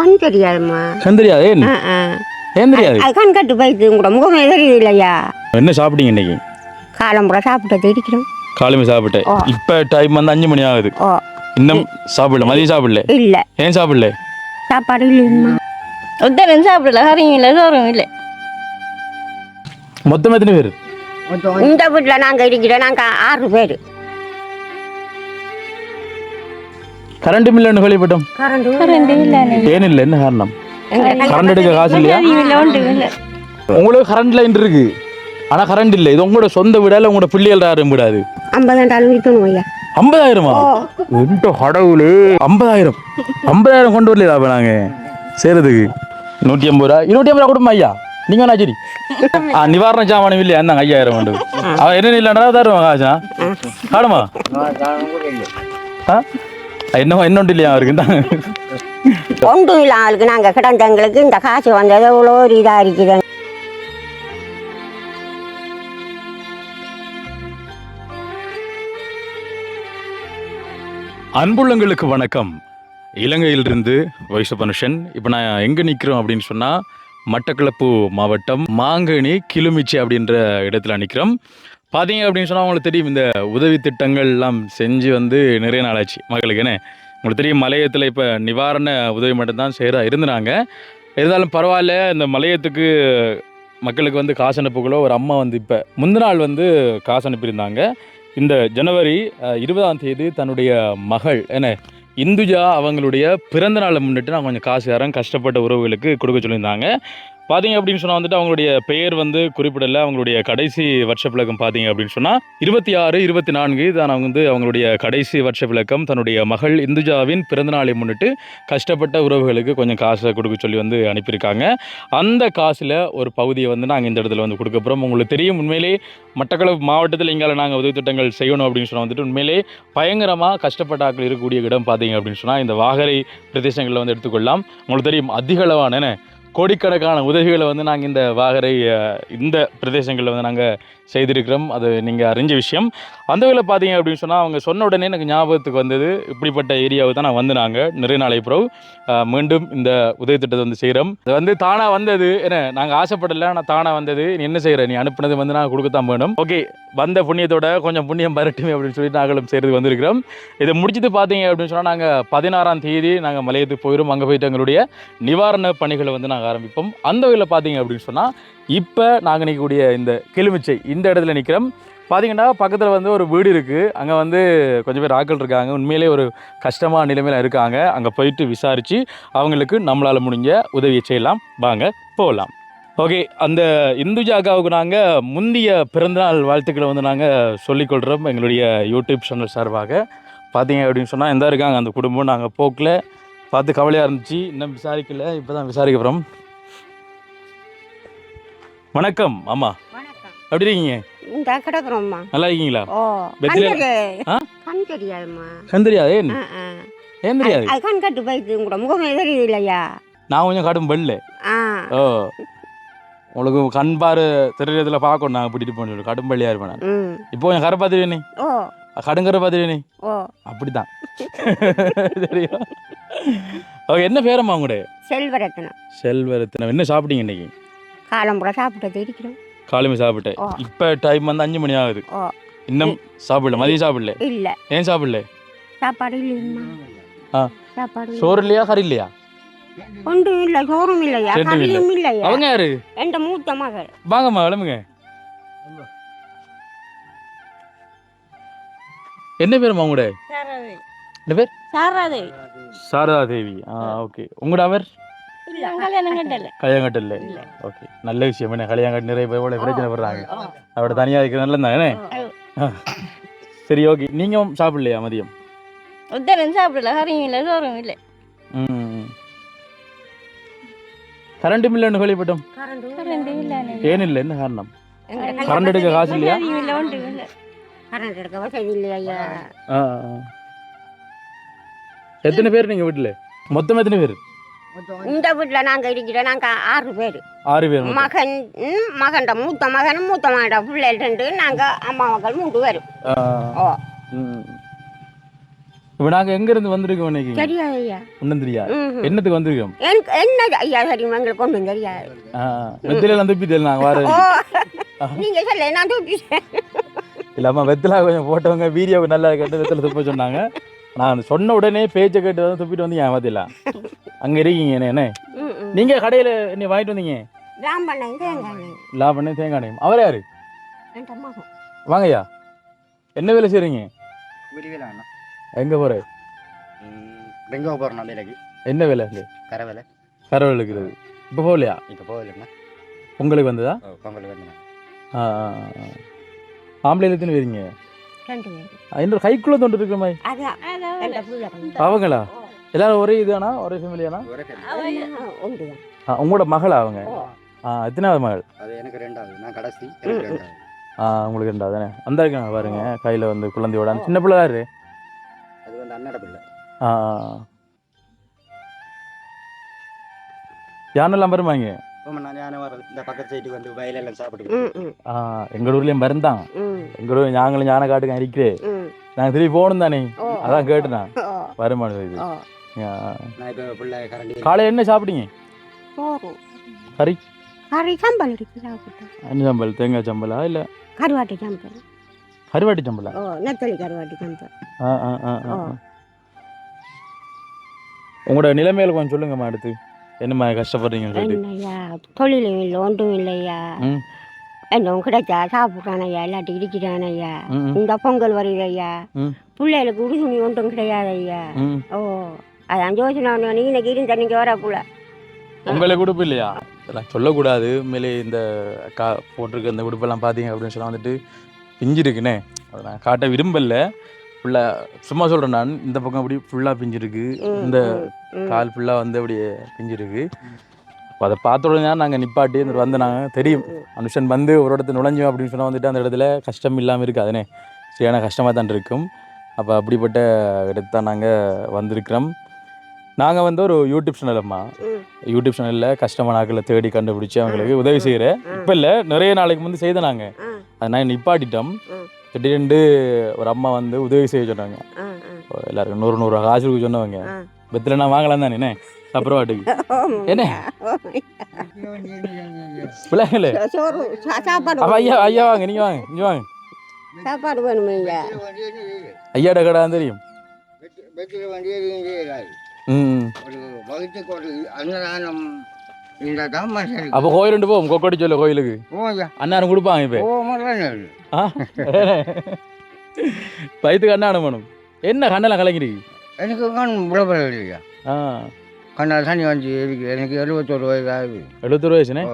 கண் தெரியாதுமா. கண் தெரியாது? ஏன் ஏன் தெரியாது? அது கண் கட்டு போயிடுது. உங்களோட முகமே தெரியுது இல்லையா? என்ன சாப்பிட்டீங்க இன்னைக்கு? காலம்புற சாப்பிட்டது இருக்கிறோம். காலையில் சாப்பிட்டேன். இப்போ டைம் வந்து 5 மணி ஆகுது. இன்னும் சாப்பிடல? மதியம் சாப்பிடல? இல்லை. ஏன் சாப்பிடல? சாப்பாடு இல்லைம்மா. ஒருத்தரும் சாப்பிடல, கறியும் இல்லை, சோறும் இல்லை. மொத்தம் எத்தனை பேர் இந்த வீட்டில் நாங்கள் இருக்கிறோம்? நாங்கள் 6 பேர். கரண்ட் இல்லைன்னு கேள்விப்பட்டோம். கரண்ட் இல்லை. ஏன் இல்லை? என்ன காரணம்? கரண்ட் எடுக்க காசு இல்லையா? இல்லை. உங்களுக்கு கரண்ட் லைன் இருக்கு, ஆனா கரண்ட் இல்லை. இது உங்களோட சொந்த வீடா இல்லை உங்களோட பிள்ளைகள் யாரும் வீடாது? 50,000 இருக்கணும் ஐயா. 50,000? எந்த கடவுளு! 50,000 கொண்டு வரலையா அப்ப நாங்க செய்யறதுக்கு? 150 ரூபா 250 ரூபா கொடுமா ஐயா. நீங்க வேணா சரி நிவாரண சாமானம் இல்லையா? இருந்தாங்க 5,000 கொண்டு. அவன் என்ன இல்லைன்னா தருவாங்க காசா? காணுமா? என்னமோ இன்னொன்று இல்லையா அவருக்கு? ஒன்றும் இல்லை ஆளுக்கு. நாங்கள் கிடந்தவங்களுக்கு இந்த காசு வந்தது எவ்வளோ ஒரு இதாக இருக்குது. அன்புள்ளங்களுக்கு வணக்கம். இலங்கையிலிருந்து வாய்ஸ் ஆஃப் மனுஷன். இப்போ நான் எங்கே நிற்கிறோம் அப்படின்னு சொன்னால், மட்டக்களப்பு மாவட்டம் மாங்கனி கிளிமிச்சி அப்படின்ற இடத்துல நிற்கிறோம். பார்த்தீங்க அப்படின்னு சொன்னால் உங்களுக்கு தெரியும், இந்த உதவி திட்டங்கள் எல்லாம் செஞ்சு வந்து நிறைய நாளாச்சு மக்களுக்கு. என்ன உங்களுக்கு தெரியும், மலையத்தில் இப்போ நிவாரண உதவி மட்டும்தான் இருந்தாங்க. இருந்தாலும் பரவாயில்ல, இந்த மலையத்துக்கு மக்களுக்கு வந்து காசு அனுப்புகளோ ஒரு அம்மா வந்து இப்போ முந்தின நாள் வந்து காசு அனுப்பியிருந்தாங்க. இந்த ஜனவரி 20ஆம் தேதி தன்னுடைய மகள் இந்துஜா அவங்களுடைய பிறந்த நாளை முன்னிட்டு நான் கொஞ்சம் காசு யாரும் கஷ்டப்பட்ட உறவுகளுக்கு கொடுக்க சொல்லியிருந்தாங்க. பார்த்தீங்க அப்படின்னு சொன்னால் வந்துட்டு அவங்களுடைய பெயர் வந்து குறிப்பிடலை. அவங்களுடைய கடைசி வருஷ விளக்கம் பார்த்தீங்க அப்படின்னு சொன்னால் 26, 24 தான் அவங்க வந்து அவங்களுடைய கடைசி வருஷ விளக்கம். தன்னுடைய மகள் இந்துஜாவின் பிறந்தநாளை முன்னிட்டு கஷ்டப்பட்ட உறவுகளுக்கு கொஞ்சம் காசை கொடுக்க சொல்லி வந்து அனுப்பியிருக்காங்க. அந்த காசில் ஒரு பகுதியை வந்து நாங்கள் இந்த இடத்துல வந்து கொடுக்க போகிறோம். உங்களுக்கு தெரியும், உண்மையிலே மட்டக்களப்பு மாவட்டத்தில் இங்கே நாங்கள் உதவி திட்டங்கள் செய்யணும் அப்படின்னு சொன்னால் வந்துட்டு உண்மையிலே பயங்கரமாக கஷ்டப்பட்ட ஆட்கள் இருக்கக்கூடிய இடம் பார்த்தீங்க அப்படின்னு சொன்னால் இந்த வாகரை பிரதேசங்களில் வந்து எடுத்துக்கொள்ளலாம். உங்களுக்கு தெரியும், அதிக அளவான கோடிக்கணக்கான உதவிகளை வந்து நாங்கள் இந்த வாகரை இந்த பிரதேசங்களில் வந்து நாங்கள் செய்திருக்கிறோம். அது நீங்கள் அறிஞ்ச விஷயம். அந்த வகையில் பார்த்தீங்க அப்படின்னு சொன்னால் அவங்க சொன்ன உடனே எனக்கு ஞாபகத்துக்கு வந்தது, இப்படிப்பட்ட ஏரியாவுக்கு தான் நான் வந்து நாங்கள் நிறைய நாளை பிறகு மீண்டும் இந்த உதவி திட்டத்தை வந்து செய்கிறோம். அது வந்து தானாக வந்தது. நாங்கள் ஆசைப்படலை, நான் தானாக வந்தது. நீ என்ன செய்கிற, நீ அனுப்புனது வந்து நான் கொடுக்கத்தான் வேணும். ஓகே, வந்த புண்ணியத்தோட கொஞ்சம் புண்ணியம் பரட்டுமே அப்படின்னு சொல்லிட்டு நாங்களும் செய்கிறது வந்திருக்கிறோம். இதை முடிச்சுட்டு பார்த்தீங்க அப்படின்னு சொன்னால் நாங்கள் 16ஆம் தேதி நாங்கள் மலையத்துக்கு போயிடும். அங்கே போயிட்டு எங்களுடைய நிவாரண பணிகளை வந்து நாங்கள் ஆரம்பிப்போம். அந்த வகையில் பார்த்தீங்க அப்படின்னு சொன்னால் இப்போ நாங்கள் நிற்கக்கூடிய இந்த கிளிமிச்சை இந்த இடத்துல நிற்கிறோம். பார்த்தீங்கன்னா பக்கத்தில் வந்து ஒரு வீடு இருக்குது. அங்கே வந்து கொஞ்சம் பேர் ஆட்கள் இருக்காங்க. உண்மையிலே ஒரு கஷ்டமான நிலைமையில் இருக்காங்க. அங்கே போயிட்டு விசாரித்து அவங்களுக்கு நம்மளால் முடிஞ்ச உதவியை செய்யலாம். வாங்க போகலாம். ஓகே, அந்த இந்துஜாக்காவுக்கு நாங்கள் முந்தைய பிறந்தநாள் வாழ்த்துக்களை வந்து நாங்கள் சொல்லிக்கொள்கிறோம் எங்களுடைய யூடியூப் சேனல் சார்பாக. பார்த்தீங்க அப்படின்னு சொன்னால் எந்த இருக்காங்க அந்த குடும்பம். நாங்கள் போக்கில் பார்த்து கவலையாக இருந்துச்சு, இன்னும் விசாரிக்கல, இப்போ தான் விசாரிக்க போகிறோம். வணக்கம் அம்மா, எப்படி இருக்கீங்க? நல்லா இருக்கீங்களா? கண் தெரியாதுமா. கண் தெரியாது? ஏன் தெரியாது? அது கண் கட்டு போயிடுது. உங்களோட முகமே தெரியுது இல்லையா? நான் கொஞ்சம் கடும் வெள்ளை. ஓ, உங்களுக்கு கண் பாரு தெரியறதுல பார்க்கணும். நாங்கள் பிடிட்டு போன கடும் வெள்ளையா இருப்பேன் நான். இப்போ கொஞ்சம் கரை பார்த்துருவேனே, கடுங்கரை பார்த்துருவேனே, அப்படித்தான். சரியா? ஓகே, என்ன பேரம்மா உங்களுடைய? செல்வரத்னம். செல்வரத்னம். என்ன சாப்பிட்டீங்க இன்னைக்கு? காலம்புற சாப்பிட்டது இருக்கிறோம். காலையில் சாப்பிட்டேன். இப்போ டைம் வந்து 5 மணி ஆகுது. இன்னும் சாப்பிடல? மதியம் சாப்பிடல? இல்லை. ஏன் சாப்பிடல? சாப்பாடு இல்லையா? சாப்பாடு சோறு இல்லையா, கறி இல்லையா? ஒன்றும் இல்லை, சோறும் இல்லையா, கறியும் இல்லையா? அவங்க யாரு? என் மூத்த மகள். வாங்கம்மா, கிளம்புங்க. என்ன பேருமா உங்களோட? என்ன பேர்? சாரதாதேவி. சாரதாதேவி. ஓகே. உங்களோட அவர்? கல்யாணம் கல்யாணம். ஓகே, நல்ல விஷயம். என்ன கல்யாணம் நிறைய பேர் பிரச்சனை படுறாங்க. அவட தனியாக இருக்கிற நல்ல தான். சரி, ஓகே. நீங்கள் சாப்பிடலையா மதியம்? ஒருத்தரும் சாப்பிடல, கறியும் இல்லை, சோறும் இல்லை. கரண்ட் இல்லைன்னு கேள்விப்பட்டோம். ஏன் இல்லை? என்ன காரணம்? கரண்ட் எடுக்க காசு இல்லையா? கரண்ட் எடுக்க வசதி இல்லையா? எத்தனை பேர் நீங்க வீட்டுல? மொத்தம் எத்தனை பேர்? இந்த வீட்டில் நாங்கள் இருக்கிறோம். நாங்கள் 6 பேர். 6 பேர். மகன் மூத்த மகனோட பிள்ளை 2, நாங்கள் அம்மா மகள் 3 பேர். இப்போ நாங்கள் எங்கேருந்து வந்திருக்கோம் நினைக்கிறீங்க? தெரியாது ஐயா. ஒன்றும் தெரியாது. ம்ஹும். என்னத்துக்கு வந்திருக்கோம்? எனக்கு என்ன ஐயா தெரியுமா, எங்களுக்கு ஒன்றும் தெரியாது. வெத்திலாம் துப்பிட்டேன் நாங்கள் வர. நீங்க சொல்ல நான் தூக்கிட்டேன். இல்லாமல் வெத்திலா கொஞ்சம் போட்டவங்க வீடியோ நல்லா கேட்டு வெத்தில துப்ப சொன்னாங்க. நான் சொன்ன உடனே பேச்சை கேட்டு வந்து துப்பிட்டு வந்தீங்க ஏமாத்திலாம். அங்கே இருக்கீங்க என்ன? நீங்கள் கடையில் என்ன வாங்கிட்டு வந்தீங்க? ராம்பண்ணை தேங்காய். லாபண்ணே தேங்காய் எண்ணெய். அவர் யாரு? என் மகன். வாங்கய்யா. என்ன வேலை செய்கிறீங்க? விரிவேல அண்ணா. எங்கே போகிற? பெங்களூர் போகிறேன் வேலைக்கு. என்ன வேலை இங்கே? கரை வேலை. கரவல் இருக்கிறது. இப்போ போகலையா? இப்போ போகலண்ணா. உங்களுக்கு வந்ததா? பொங்கலுக்கு வந்தேன். ஆம்பளை எத்தனை பேருங்க? 2 பேர். இன்னொரு கைக்குள்ளே தொண்டு இருக்கிற மாதிரி. அதான் என் புள்ள. அவங்களா? எல்லாரும் ஒரே இதுதானா? ஒரே ஃபேமிலியானா? ஒன்று தான். உங்களோட மகளா அவங்க? எத்தனாவது மகள்? அது எனக்கு 2வது. நான் கடைசி. எனக்கு 2வது. உங்களுக்கு 2வது தானே? அந்த இருக்காங்க பாருங்க கையில் வந்து குழந்தையோட. சின்ன பிள்ளை யாரு? அது வந்து அண்ணாட பிள்ளை. யானெல்லாம் வருவாங்க? நான் ஞான வர்றது இந்த பக்கத்து சைட்டுக்கு வந்து வயலெல்லாம் சாப்பிட்டு. எங்கள் ஊர்லேயும் வருந்தாங்க. எங்கள் ஊர் நாங்களும் ஞான காட்டுக்கு இருக்கிறேன். நாங்கள் திரும்பி போகணும் தானே, அதான் கேட்டுனா வருமானம் இது. நான் இப்போ பிள்ளை கரண்டி. காலையில் என்ன சாப்பிட்டீங்க? கறி. கறி சம்பல் இருக்கு சாப்பிட்டோம். என்ன சம்பல்? தேங்காய் சம்பலா இல்லை கருவாட்டு சம்பல்? கருவாட்டு சம்பலா? நெத்தலி கருவாட்டு சம்பல். உங்களோட நிலைமையில கொஞ்சம் சொல்லுங்கம்மா. அடுத்து என்னம்மா கஷ்டப்படுறீங்கன்னு சொல்லிட்டு. என்னையா தொழிலும் இல்லை ஒன்றும் இல்லையா. என்ன கிடைச்சா சாப்பிட்றான் ஐயா, இல்லாட்டி இருக்கிறான் ஐயா. இந்த பொங்கல் வருது ஐயா, பிள்ளைகளுக்கு உடுதுணி ஒன்றும் கிடையாது ஐயா. அதான் யோசனை நீ இன்னைக்கு இருந்த நீங்க வரக்குள்ள உங்களுக்கு உடுப்பு இல்லையா? இதெல்லாம் சொல்லக்கூடாது. உண்மையிலே இந்த போட்டிருக்க இந்த உடுப்பெல்லாம் பார்த்தீங்க அப்படின்னு சொன்னால் வந்துட்டு பிஞ்சு இருக்குண்ணே. அதை நான் காட்ட விரும்பல. ஃபுல்லாக சும்மா சொல்கிறேன் நான். இந்த பக்கம் அப்படி ஃபுல்லாக பிஞ்சிருக்கு, இந்த கால் ஃபுல்லாக வந்து அப்படியே பிஞ்சிருக்கு. அப்போ அதை பார்த்த உடனே தான் நாங்கள் நிப்பாட்டி வந்து நாங்கள் தெரியும் அனுஷன் வந்து ஒரு இடத்துல நுழைஞ்சோம் அப்படின்னு சொன்னால் வந்துட்டு அந்த இடத்துல கஷ்டம் இல்லாமல் இருக்காதுண்ணே. சரியான கஷ்டமாக தான் இருக்கும். அப்போ அப்படிப்பட்ட இடத்து தான் நாங்கள் வந்திருக்கிறோம். நாங்கள் வந்து ஒரு யூடியூப் சேனலம்மா. யூடியூப் சேனலில் கஷ்டமான ஆக்களை தேடி கண்டுபிடிச்சி அவங்களுக்கு உதவி செய்கிறேன். இப்போ இல்லை, நிறைய நாளைக்கு வந்து செய்த நாங்கள் அதை நான் நிப்பாட்டிட்டோம். திடீரெண்டு ஒரு அம்மா வந்து உதவி செய்ய சொன்னாங்க. எல்லாருக்கும் 100 காசு கொடுக்க சொன்னவங்க. பெத்தில் நான் வாங்கலாம் தானே சாப்பிட்றவாட்டுக்கு என்ன பிள்ளைங்களே. அப்போ ஐயா ஐயா வாங்க, நீங்கள் வாங்க, இங்கே வாங்க. சாப்பாடு வேணுமே ஐயாட கடை தெரியும். அப்போ கோயில் ரெண்டு போவோம். கொக்கடி சொல்ல கோயிலுக்கு அண்ணாரும் கொடுப்பாங்க. இப்போ வயிற்றுக்கு அண்ணானம் வேணும். என்ன கண்ணெல்லாம் கலங்கிருக்கு? எனக்கு இல்லையா கண்ணால் தண்ணி வந்து இருக்கு. எனக்கு 71 வயசு ஆகுது. 71 வயசுனே.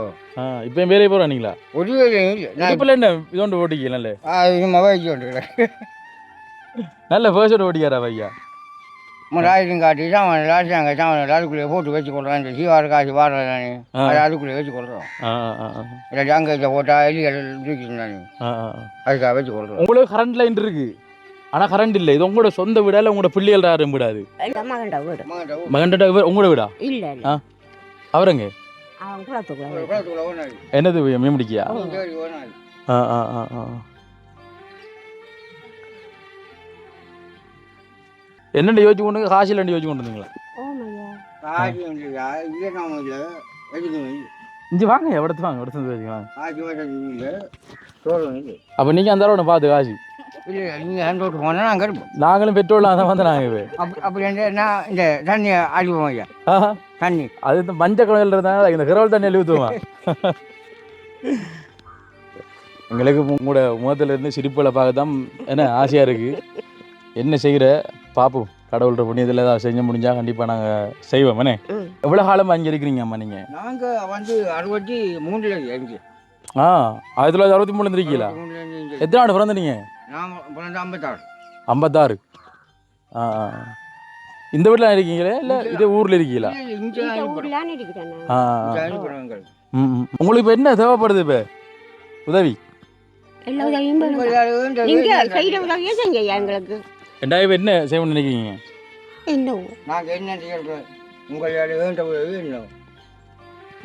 இப்போ வேலையை போகிறாங்களா? ஒரு வேலையும் இல்லை. இப்போ என்ன இதோண்டு ஓட்டிக்க நல்ல நல்ல ஃபர்ஸ்ட் ஓட்டிக்காரா ஐயா? ராஜன் காட்டி தான் ராஜாங்க அதுக்குள்ளே போட்டு வச்சு கொள்றோம். இந்த சீவார காசு வாடுறானே அதுக்குள்ளே வச்சு கொள்றோம். இல்லாட்டி அங்கே போட்டால் எலி தூக்கிட்டு அதுக்காக வச்சு கொள்றோம். உங்களுக்கு கரண்ட் லைன் இருக்கு, ஆனால் கரண்ட் இல்லை. இது உங்களோட சொந்த வீடா இல்லை உங்களோட பிள்ளைகள் யாரும் விடாது? மகன்டா உங்களோட வீடா? இல்லை அவருங்க என்னது மீன் பிடிக்கியா? என்னென்ன யோசிச்சு கொண்டு காசில் ரெண்டு யோசிச்சு கொண்டு வந்தீங்களா? இஞ்சி வாங்க, எவ்வளோத்து வாங்க, எடுத்து வச்சுக்கோங்க. அப்போ நீங்கள் அந்த அளவு பார்த்து காசு நாங்களும் பெட்ரோல் தான் வந்து நாங்கள் அப்படி இந்த தண்ணி அழிவோம் ஐயா. தண்ணி அது இந்த மஞ்சள் குழந்தையில் இருந்தாங்க, இந்த கிரவல் தண்ணி அழிவுத்துவோம். எங்களுக்கு உங்களோட முகத்தில் இருந்து சிரிப்புகளை பார்க்க தான் என்ன ஆசையாக இருக்குது. என்ன செய்கிற பார்ப்போம். கடவுள்கிட்ட புண்ணியத்தில் ஏதாவது செஞ்சு முடிஞ்சா கண்டிப்பாக நாங்கள் செய்வோம். என்ன எவ்வளோ காலமாக அங்கே இருக்கிறீங்க அம்மா நீங்கள்? நாங்கள் வந்து 63 இருக்கு. 1963 இருக்கீங்களா? எத்தனை ஆண்டு பிறந்த நீங்கள்? நான் 56. 56. இந்த வீட்டில் இருக்கீங்களே இல்லை இதே ஊரில் இருக்கீங்களா? உங்களுக்கு இப்போ என்ன தேவைப்படுது? இப்போ உதவி எங்களுக்கு ரெண்டாயிரம் என்ன செய்யணும்னு நினைக்கிறீங்க? நாங்கள் என்ன செய்யறோம்? உங்களால் வேண்ட உதவி என்ன?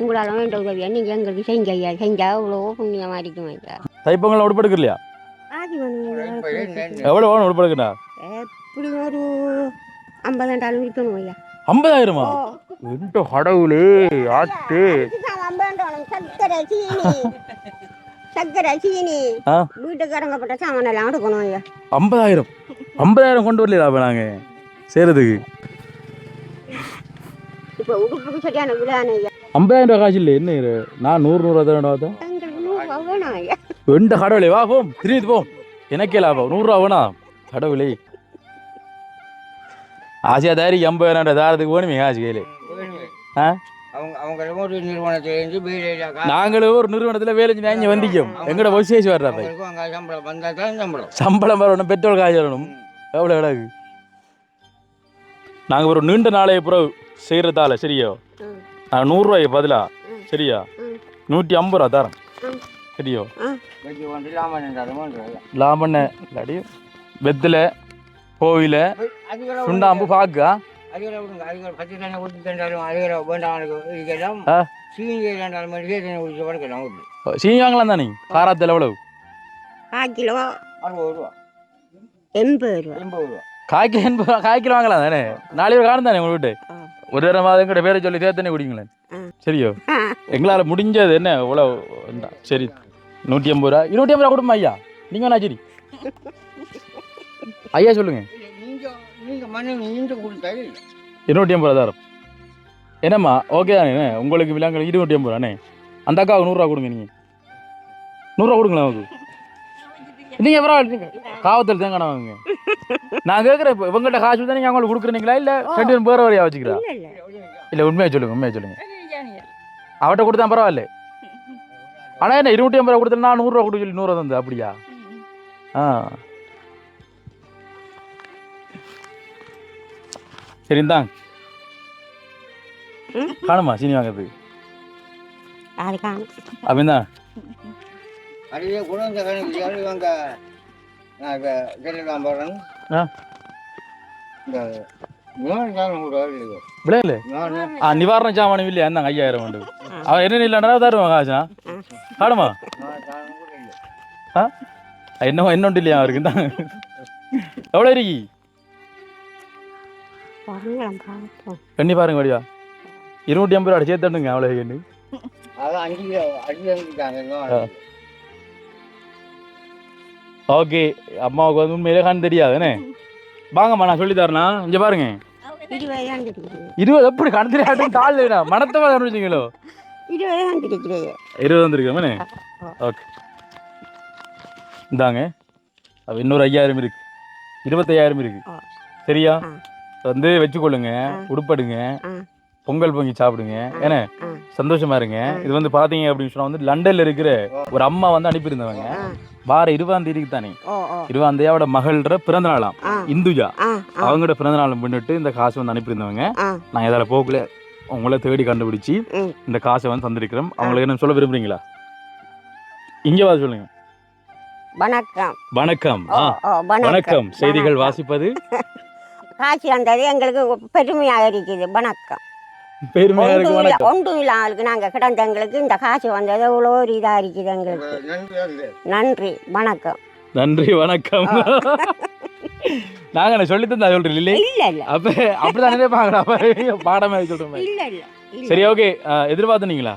உங்களால் வேண்ட உதவியா நீங்கள் எங்களுக்கு செஞ்ச ஐயா. செஞ்சா அவ்வளோ புண்ணியமாக இருக்கும் ஐயா. தைப்பொங்கல் உடுப்படுக்கு இல்லையா? எவ்வளோ வேணும் உடுப்படுக்குண்ணா? இப்படி ஒரு 50,000 இருக்கணும் ஐயா. 50,000-மா? எந்த கடவுளே ஆத்து. சக்கரை சீனி வீட்டுக்காரங்க பட்ட சாமான் எல்லாம் எடுக்கணும் ஐயா. 50,000 கொண்டு வரலையா அப்ப நாங்க செய்யறதுக்கு? இப்போ உடுப்புக்கு சரியான விழானே ஐயா. 50,000 ரூபா காசு இல்லை என்ன? நான் 100 தான் பார்த்தேன். எங்களுக்கு 100 ரூபா வேணும் ஐயா. எந்த கடவுளே வா போம் திரும்பி போம். எனக்கே லாபம் 100 ரூபா வேணாம் கடவுளே. ஆசையா தாரி 50,000 தாரத்துக்கு வேணுமே காசு கையில. நாங்களும் ஒரு நிறுவனத்தில் வேலை செஞ்சு இங்கே வந்திக்கோம். எங்களோட விசேஷம் வர்றாங்க. சம்பளம் வரணும், பெட்ரோல் காசு வரணும். எவ்வளோ எவ்வளவு நாங்கள் ஒரு நீண்ட நாளைய பிறகு செய்கிறதால சரியா நாங்கள் 100 ரூபாய்க்கு பதிலா சரியா 150 ரூபா தரோம் சரியோ. லாமண்ண இல்லாடி வெத்தில கோவில சுண்டாம்பு பாக்கா சீனி வாங்கலாம் தானே? காராத்தில் எவ்வளவு? 1 கிலோ 80 ரூபா. காய் கிலோ வாங்கலாம் தானே? 4 பேர் காணும் தானே உங்க வீட்டு? ஒரு தடவை மாதம் கூட பேரை சொல்லி சேர்த்தனே குடிங்களேன் சரியோ. எங்களால் முடிஞ்சது என்ன இவ்வளோ? சரி 150 ரூபா 250 ரூபா கொடுமா ஐயா. நீங்கள் வேணா சரி ஐயா சொல்லுங்க. 250 ரூபா தரோம் என்னம்மா? ஓகே தானே உங்களுக்கு? விலங்குகள் 250 ரூபாண்ணே. அந்த அக்காவுக்கு 100 ரூபா கொடுங்க. நீங்கள் 100 ரூபா கொடுங்களேன் அவங்களுக்கு. நீங்கள் பரவாயில்ல காவத்தில் தேங்காய் வாங்குங்க. நான் கேட்குறேன் இப்போ இவங்கள்ட்ட காசு தான் நீங்கள் அவங்களுக்கு கொடுக்குறீங்களா இல்லை 2 பேரும் வேறு வரையா வச்சுக்கிறா? இல்லை உண்மையாக சொல்லுங்கள் உண்மையாக சொல்லுங்கள். அவட்ட கொடுத்தா பரவாயில்ல. ஆனால் என்ன 250 ரூபா கொடுத்தா நான் 100 ரூபா கொடுக்க சொல்லி 100 ரூபா தந்து அப்படியா? சரி இந்தாங்க காணுமா சீனி வாங்கிறது அப்படின்தான். நிவாரண சாமானம் இல்லையா? இருந்தாங்க 5000 உண்டு. அவன் என்ன இல்லைன்னா தருவான் காசா காணுமா? என்னவோ என்ன உண்டு இல்லையா அவருக்கு? தான் எவ்வளோ இருக்கி கண்ணி பாருங்க வடிவா 250 ரூபா சேர்த்துடுங்க. அவ்வளோ கண்ணு ஓகே. அம்மாவுக்கு வந்து உண்மையிலே கண் தெரியாதுண்ணே. வாங்கம்மா நான் சொல்லி தரேண்ணா. இங்கே பாருங்க 20 எப்படி கண் தெரியாதுன்னு கால் இல்லைண்ணா மனத்தவா கண்டுபிடிச்சிங்களோ? 20 வந்துருக்கே. ஓகே இந்தாங்க. அப்போ இன்னொரு 5000 இருக்கு 25,000 இருக்கு சரியா? வந்து வச்சுக்கொள்ளுங்க, உடுப்படுங்க, பொங்கல் பொங்கி சாப்பிடுங்க, ஏன்னா சந்தோஷமா இருங்க. இது வந்து பாத்தீங்க அப்படின்னு சொன்னா வந்து லண்டன்ல இருக்கிற ஒரு அம்மா வந்து அனுப்பியிருந்தவங்க. வார 20ஆம் தேதிக்கு தானே 20ஆம் தேதியோட மகளோட பிறந்த நாளாம் இந்துஜா. அவங்களோட பிறந்த நாள் முன்னிட்டு இந்த காசு வந்து அனுப்பியிருந்தவங்க. நான் இதால போக்குல உங்களை தேடி கண்டுபிடிச்சி இந்த காசை வந்து தந்திருக்கிறோம். அவங்களுக்கு என்ன சொல்ல விரும்புறீங்களா? இங்க வா சொல்லுங்க. வணக்கம். வணக்கம். வணக்கம். செய்திகள் வாசிப்பது காட்சி வந்தது எங்களுக்கு பெருமையாக இருக்குது. வணக்கம். பெருமையாக இருக்கு. வணக்கம். ஒன்றும் இல்லை அவங்களுக்கு நாங்கள் கிடந்த எங்களுக்கு இந்த காசு வந்தது எவ்வளோ ஒரு இதாக இருக்குது எங்களுக்கு. நன்றி வணக்கம். நன்றி வணக்கம். நாங்கள் சொல்லி தந்தா சொல்றீங்க இல்லை? இல்லை இல்லை அப்போ அப்படிதான் நினைப்பாங்களா? பாடமே சொல்கிறோம். இல்லை இல்லை சரி ஓகே. எதிர்பார்த்துனீங்களா?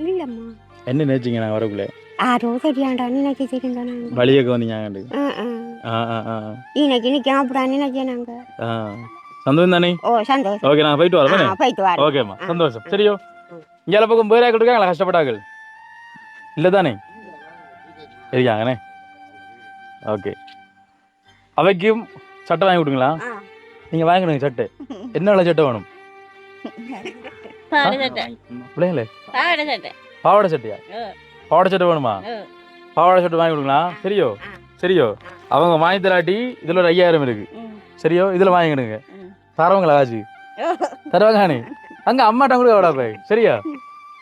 இல்லைம்மா. என்ன நினைச்சிங்க நான் வரக்குள்ளே? ஆரோ சரியாண்டா நினைக்க தெரிந்தானே வழியக்கு வந்தீங்க. இன்னைக்கு நிற்காம நினைச்சேன் நாங்கள். சந்தோஷம் தானே? ஓ சந்தோஷம். ஓகே நான் போயிட்டு வரேன். போயிட்டு வரேன். ஓகேம்மா சந்தோஷம். சரியோ இங்கே பக்கம் பேரா கொடுக்காங்களா? கஷ்டப்பட்டார்கள் இல்லை தானே? இருக்காங்கண்ணே. ஓகே அவைக்கும் சட்டை வாங்கி கொடுங்களா? நீங்கள் வாங்கிடுங்க சட்டை. என்ன விலை சட்டை வேணும்? பிள்ளைங்களே பாவாடை சட்டையா? பாவாடை சட்டை வேணுமா? பாவாடை சட்டை வாங்கி கொடுங்களா? சரியோ சரியோ. அவங்க வாங்கி தராட்டி இதில் ஒரு 5000 இருக்கு சரியோ. இதில் வாங்கிடுங்க. தரவங்களா காசு? தருவாங்க. அங்கே அம்மாட்ட கூட எவ்வளோ போய் சரியா?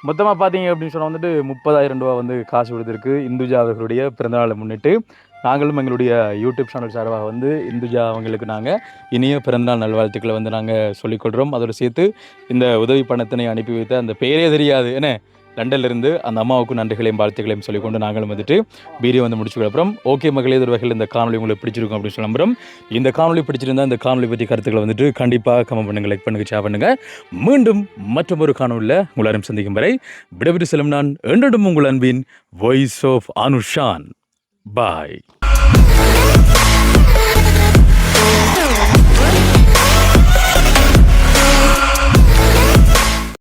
மொத்தமாக பார்த்தீங்க அப்படின்னு சொன்னால் வந்துட்டு 30,000 ரூபா வந்து காசு கொடுத்துருக்கு இந்துஜா அவர்களுடைய பிறந்தநாளை முன்னிட்டு. நாங்களும் எங்களுடைய யூடியூப் சேனல் சார்பாக வந்து இந்துஜா அவங்களுக்கு நாங்கள் இனிய பிறந்தநாள் நல்வாழ்த்துக்களை வந்து நாங்கள் சொல்லிக்கொள்கிறோம். அதோடு சேர்த்து இந்த உதவி பணத்தினை அனுப்பி வைத்த அந்த பேரே தெரியாது என்ன லண்டன்ல இருந்து அந்த அம்மாவுக்கு நன்றிகளையும் வாழ்த்துக்களையும் சொல்லிக்கொண்டு நாங்களும் வந்துட்டு வீடியோ வந்து முடிச்சு அப்புறம் ஓகே மகளே இது வகையில் இந்த காணொலி உங்களுக்கு பிடிச்சிருக்கும் அப்படின்னு சொல்ல நம்புறோம். இந்த காணொலி பிடிச்சிருந்தா இந்த காணொலி பற்றி கருத்துக்களை வந்துட்டு கண்டிப்பாக கமெண்ட் பண்ணுங்க, லைக் பண்ணுங்க, ஷேர் பண்ணுங்க. மீண்டும் மற்றொரு காணொலியில் உங்களாரும் சந்திக்கும் வரை விடைபெற்று செல்லும் நான் என்றும் உங்கள் அன்பின் வாய்ஸ் ஆஃப் அனுஷான். பாய்.